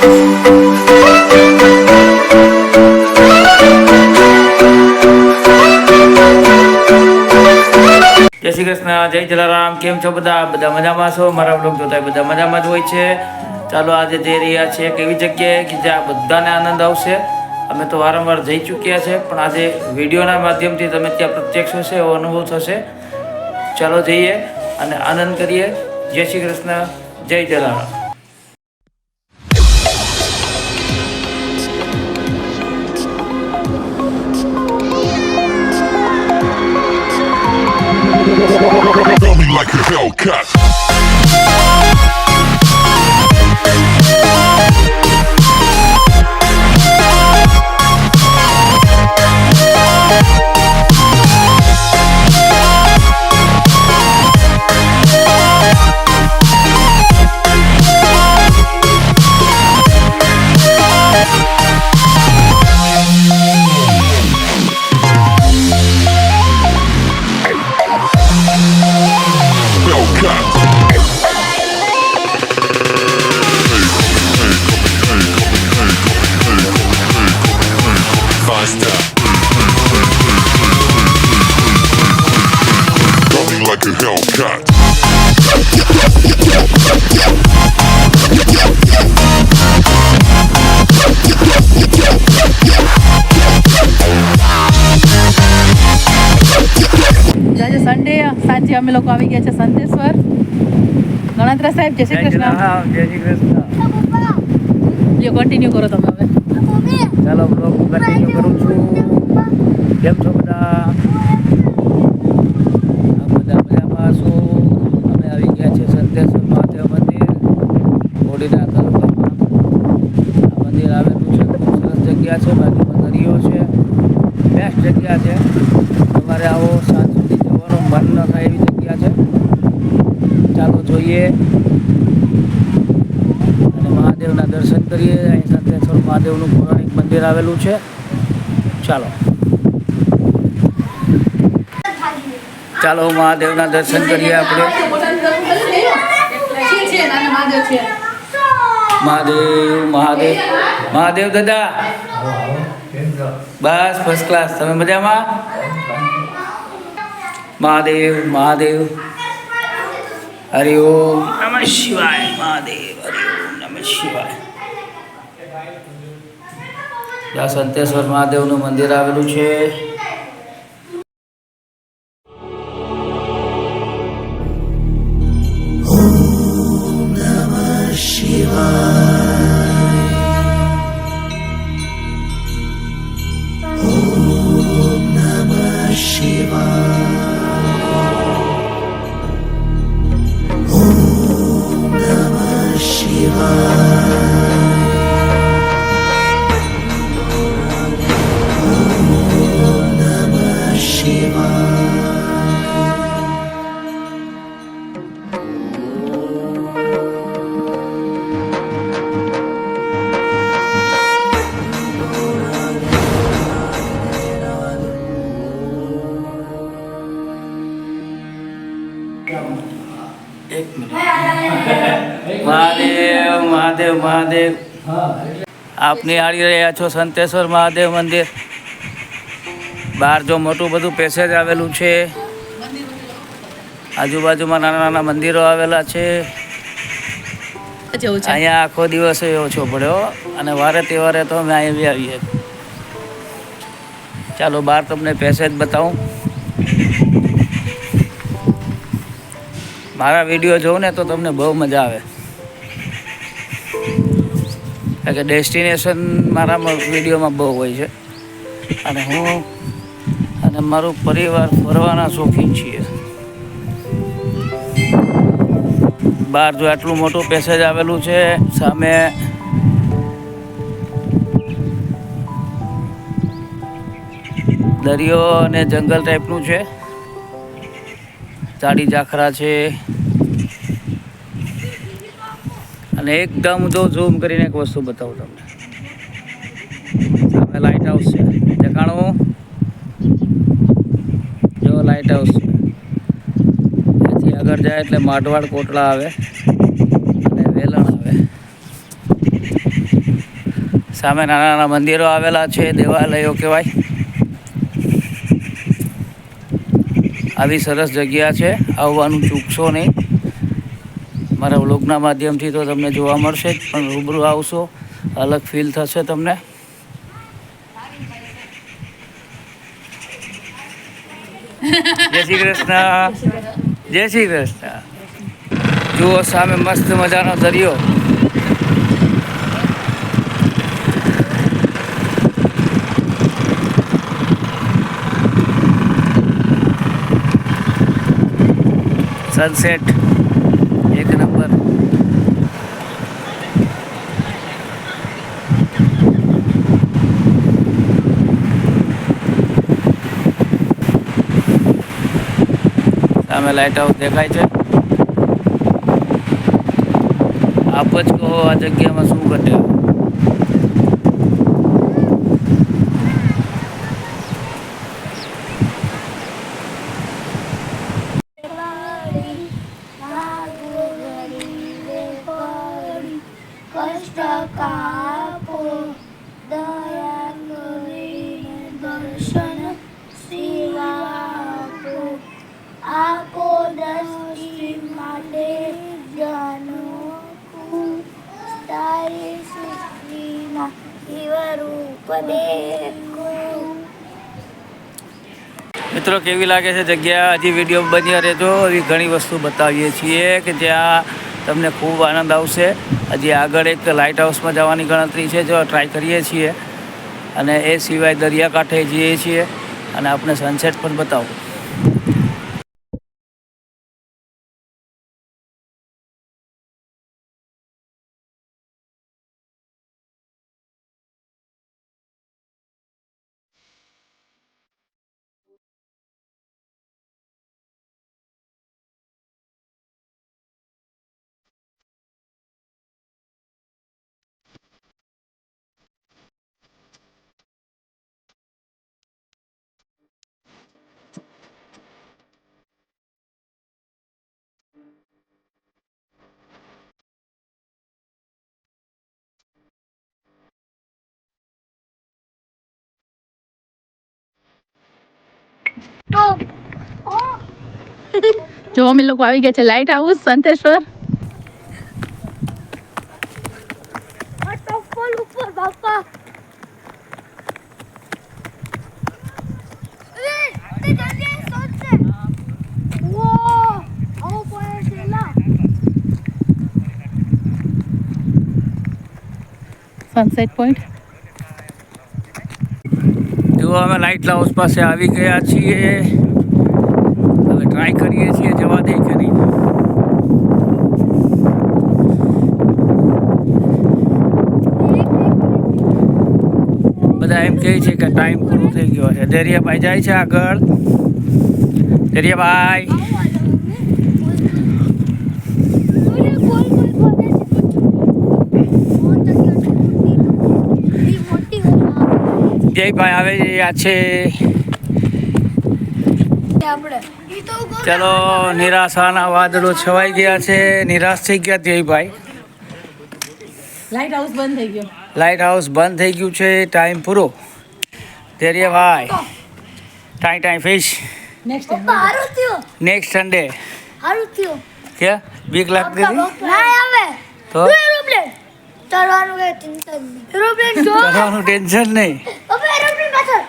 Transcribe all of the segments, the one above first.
જય શ્રી કૃષ્ણ, જય જલારામ. કેમ છો બધા? બધા મજામાં છો? મારા બ્લોગ જોતા બધા મજામાં જ હોય છે. ચાલો આજે જઈ રહ્યા છે કેવી જગ્યાએ કે જ્યાં બધાને આનંદ આવશે. અમે તો વારંવાર જઈ ચૂક્યા છે, પણ આજે વિડીયોના માધ્યમથી તમે ત્યાં પ્રત્યક્ષ હશે એવો અનુભવ થશે. ચાલો જઈએ અને આનંદ કરીએ. જય શ્રી કૃષ્ણ, જય Jalaram. Coming like a Hellcat. આજે સન્ડે સાંજે અમે લોકો આવી ગયા છે સંતેશ્વર. ગણાત્રા સાહેબ, જય શ્રી કૃષ્ણ. જય શ્રી કૃષ્ણ. જો કન્ટિન્યુ કરો તમે હવે. ચાલો બ્લોગ કન્ટિન્યુ કરું છું. કેમ છો બધા? બધા મજામાં છો? અમે આવી ગયા છે સંતેશ્વર મહાદેવ મંદિર, ઓડીના તાલુકામાં. આ મંદિર આવેલું છે, ખૂબ સરસ જગ્યા છે. બાજુમાં દરિયો છે, બેસ્ટ જગ્યા છે. તમારે આવો સાંજ સુધી જવાનું મન ન થાય એવી જગ્યા છે. ચાલો જોઈએ અને મહાદેવના દર્શન કરીએ. અહીં સંતેશ્વર મહાદેવનું પૌરાણિક મંદિર આવેલું છે. ચાલો ચાલો મહાદેવના દર્શન કરીએ આપણે. મહાદેવ મહાદેવ મહાદેવ દાદા, બસ ફર્સ્ટ ક્લાસ. તમે મજામાં? મહાદેવ મહાદેવ, હરિ ઓમ નમઃ શિવાય. મહાદેવ હરિ ઓમ નમઃ શિવાય. ત્યાં સંતેશ્વર મહાદેવનું મંદિર આવેલું છે. એક મિનિટ. મહાદેવ મહાદેવ મહાદેવ. આપની આડી રહ્યા છો સંતેશ્વર મહાદેવ મંદિર. બહાર જો મોટું બધું પેસેજ આવેલું છે. આજુબાજુમાં નાના નાના મંદિરો આવેલા છે. અહીંયા આખો દિવસ ઓછો પડ્યો અને વારે તહેવારે તો અમે અહીં આવીએ. ચાલો બહાર તમને પેસેજ બતાવું. મારા વિડીયો જોઉં ને તો તમને બહુ મજા આવે, કારણ કે ડેસ્ટિનેશન મારા વિડીયોમાં બહુ હોય છે અને હું અને મારું પરિવાર ફરવાના શોખીન છીએ. બહાર જો આટલું મોટું પેસેજ આવેલું છે, સામે દરિયો અને જંગલ ટાઈપનું છે. ઝાડી ઝાખરા છે અને એકદમ જો ઝૂમ કરીને એક વસ્તુ બતાવું તમને. સામે લાઇટ હાઉસ છે, દેખાણું જો લાઇટ હાઉસ છે. ત્યાંથી આગળ જાય એટલે માઢવાડ કોટડા આવે અને વેલણ આવે. સામે નાના નાના મંદિરો આવેલા છે, દેવાલયો કહેવાય. આવી સરસ જગ્યા છે, આવવાનું ચૂકશો નહીં. મારા વ્લોગના માધ્યમથી તો તમને જોવા મળશે જ, પણ રૂબરૂ આવશો અલગ ફીલ થશે તમને. જય શ્રી કૃષ્ણ. જય શ્રી કૃષ્ણ. જુઓ સામે મસ્ત મજાનો દરિયો. સનસેટ એક નંબર. સામે લાઇટ હાઉસ દેખાય છે. આપ જ કહો આ જગ્યામાં શું ઘટે. કષ્ટ કાપો દયા કરીને દર્શન શિવાપો આપો દ્રષ્ટિ માટે જાનો તારી સૃષ્ટિના શિવરૂપ દેખો. મિત્રો કેવી લાગે છે જગ્યા? હજી વિડીયો બન્યા રહેજો. એવી ઘણી વસ્તુ બતાવીએ છીએ કે જ્યાં તમને ખૂબ આનંદ આવશે. હજી આગળ એક લાઇટ હાઉસમાં જવાની ગણતરી છે, જો ટ્રાય કરીએ છીએ. અને એ સિવાય દરિયાકાંઠે જઈએ છીએ અને આપણે સનસેટ પણ બતાવું. જો અમે લોકો આવી ગયા છે લાઇટ હાઉસ સંતેશ્વર. ઉપર બાપા સનસેટ પોઈન્ટ. જો અમે લાઇટ હાઉસ પાસે આવી ગયા છીએ. હવે ટ્રાય કરીએ છીએ જવા દે કે નહીં. બધા એમ કહે છે કે ટાઈમ પૂરો થઈ ગયો છે. દરિયાભાઈ જાય છે આગળ. દરિયાભાઈ જયભાઈ આવે રહ્યા છે. ચલો નિરાશાના વાદળો છવાઈ ગયા છે. નિરાશ થઈ ગયા જયભાઈ. લાઇટ હાઉસ બંધ થઈ ગયો. લાઇટ હાઉસ બંધ થઈ ગયું છે. ટાઈમ પૂરો. દરિયાભાઈ ટાઈ ફિશ નેક્સ્ટ હારું થયું નેક્સ્ટ સન્ડે. હારું થયું કે બીક લાગતી હતી ના આવે તો એરોપ્લેન ચડવાનું કે ચિંતા નહીં. એરોપ્લેન જો ચડવાનું ટેન્શન નહીં. હવે એરોપ્લેન પાછળ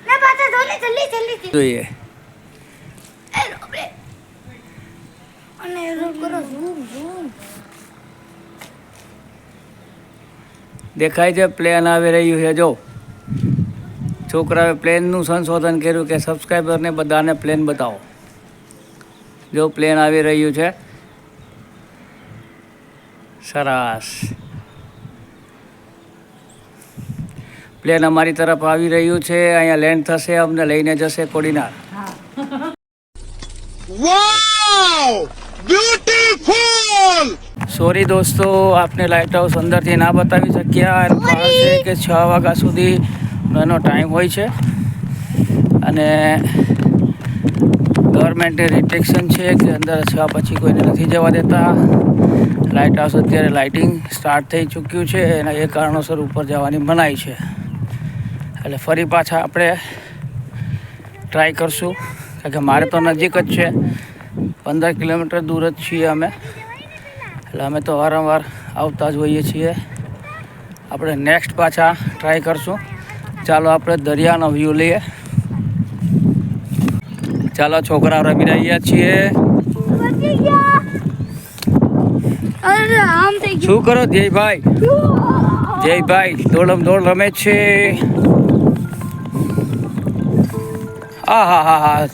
ના પાછળ જલ્દી જોઈએ. એરોપ્લેન અને એરોપ્લેન કરો ઝૂમ દેખાય છે પ્લેન આવી રહ્યું છે. જો છોકરાએ પ્લેનનું સંશોધન કર્યું કે સબસ્ક્રાઈબરને બધાને પ્લેન બતાવો. જો પ્લેન આવી રહ્યું છે. સરસ. પ્લેન અમારી તરફ આવી રહ્યું છે. અહીંયા લેન્ડ થશે, અમને લઈને જશે કોડીનાર. Wow! Beautiful! સોરી દોસ્તો, આપને લાઇટ હાઉસ અંદરથી ના બતાવી શક્યા. એનું કારણ છે કે 6 વાગ્યા સુધી એનો ટાઈમ હોય છે અને ગવર્મેન્ટે રિસ્ટ્રિક્શન છે કે અંદર 6 પછી કોઈને નથી જવા દેતા. લાઇટ હાઉસ અત્યારે લાઇટિંગ સ્ટાર્ટ થઈ ચૂક્યું છે અને એ કારણોસર ઉપર જવાની મનાઈ છે. એટલે ફરી પાછા આપણે ટ્રાય કરશું, કારણ કે મારે તો નજીક જ છે, 15 કિલોમીટર દૂર જ છીએ અમે. એટલે અમે તો વારંવાર આવતા જ હોઈએ છીએ. આપણે નેક્સ્ટ પાછા ટ્રાય કરશું. ચાલો આપણે દરિયાનો વ્યૂ લઈએ. ચાલો છોકરાઓ રમી રહ્યા છીએ. બચી ગયા. અરે આમ થઈ શું કરો જયભાઈ? જયભાઈ દોડમ દોડ રમે છે. હા.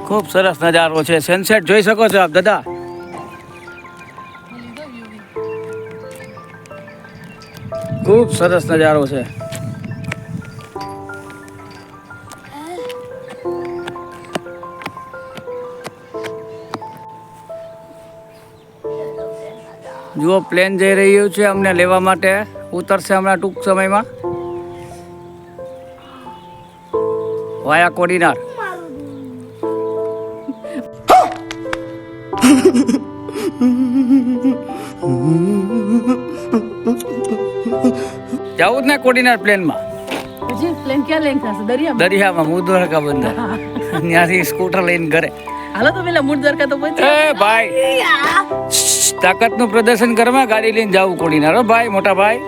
ખૂબ સરસ નજારો છે. સનસેટ જોઈ શકો છો આપ દાદા. ખૂબ સરસ નજારો છે. જુઓ પ્લેન જઈ રહ્યું છે અમને લેવા માટે. ઉતરશે હમણાં ટૂંક સમયમાં વાયા કોડીનાર. જવું જ ને કોડીનાર પ્લેનમાં. પછી પ્લેન ક્યાં લઈને થશે? દરિયામાં. દરિયામાં મુદ્રકા બંદર. ત્યાંથી સ્કૂટર લઈને ઘરે. હાલો તો પેલા મૂળ દ્વારકા તો પહોંચી. એ ભાઈ તાકાતનું પ્રદર્શન કરવા ગાડી લઈને જવું કોડીનાર. હો ભાઈ, મોટા ભાઈ.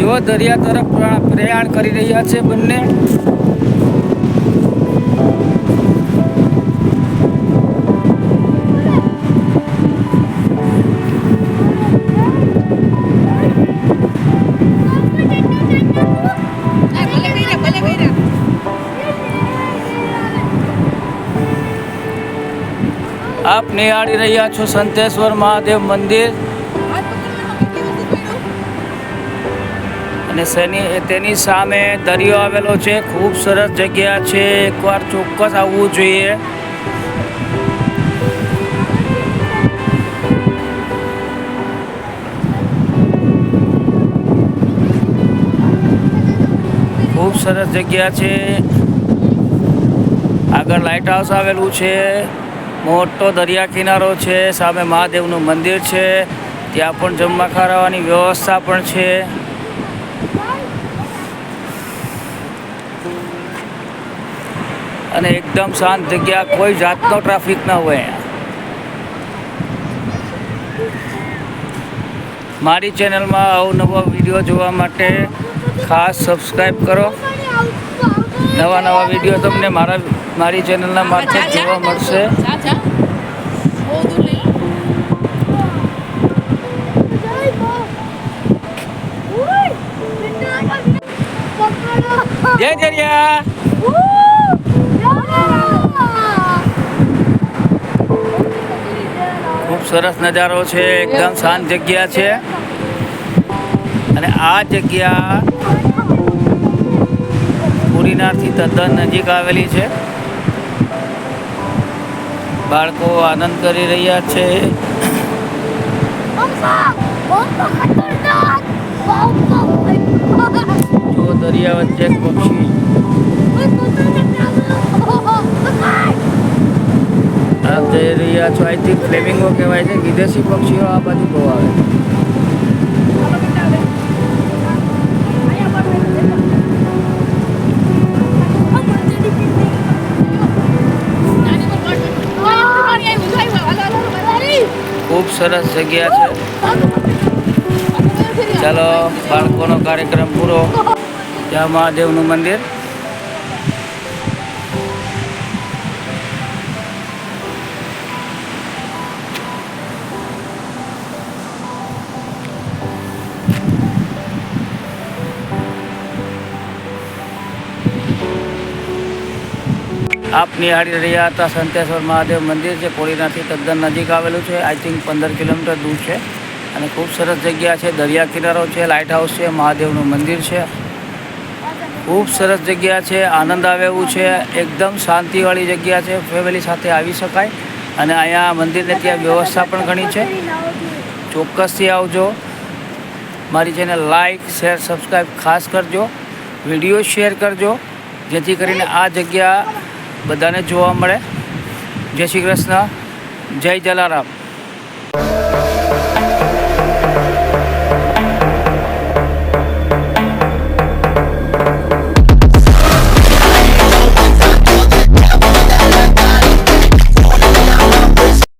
જેઓ દરિયા તરફ પ્રયાણ કરી રહ્યા છે બંને. આપ નિહાળી રહ્યા છો સંતેશ્વર મહાદેવ મંદિર અને તેની સામે દરિયો આવેલો છે. ખૂબ સરસ જગ્યા છે. એકવાર ચોક્કસ આવવું જોઈએ. ખૂબ સરસ જગ્યા છે. આગળ લાઇટ હાઉસ આવેલું છે. મોટો દરિયા કિનારો છે. સામે મહાદેવનું મંદિર છે. ત્યાં પણ જમવા ખાવાની વ્યવસ્થા પણ છે. અને એકદમ શાંત જગ્યા, કોઈ જાતનો ટ્રાફિક ના હોય. મારી ચેનલમાં અવનવા વિડીયો જોવા માટે ખાસ સબસ્ક્રાઈબ કરો. નવા વિડીયો તમને મારી ચેનલના મારફત જોવા મળશે. જય દરિયા. ખૂબ સરસ નજારો છે. એકદમ શાંત જગ્યા છે. અને આ જગ્યા કોડીનારથી તદ્દન નજીક આવેલી છે. બાળકો આનંદ કરી રહ્યા છે. જો દરિયા વચ્ચે એક પક્ષી. આપ જઈ રહ્યા છો, આઈ થિંક ફ્લેમિંગો કહેવાય છે. વિદેશી પક્ષીઓ આ બાજુ બહુ આવે. ખૂબ સરસ જગ્યા છે. ચાલો બાળકોનો કાર્યક્રમ પૂરો. ત્યાં મહાદેવનું મંદિર. આપ નિહાળી રહ્યા હતા સંતેશ્વર મહાદેવ મંદિર છે. કોડીનાથી તદ્દન નજીક આવેલું છે. આઈ થિંક 15 કિલોમીટર દૂર છે અને ખૂબ સરસ જગ્યા છે. દરિયા કિનારો છે, લાઇટ હાઉસ છે, મહાદેવનું મંદિર છે. ખૂબ સરસ જગ્યા છે, આનંદ આવે એવું છે. એકદમ શાંતિવાળી જગ્યા છે. ફેમિલી સાથે આવી શકાય અને અહીંયા મંદિરને ત્યાં વ્યવસ્થા પણ ઘણી છે. ચોક્કસથી આવજો. મારી ચેનલ લાઈક શેર સબસ્ક્રાઈબ ખાસ કરજો. વિડીયો શેર કરજો જેથી કરીને આ જગ્યા બધાને જોવા મળે. જય શ્રી કૃષ્ણ, જય જલારામ.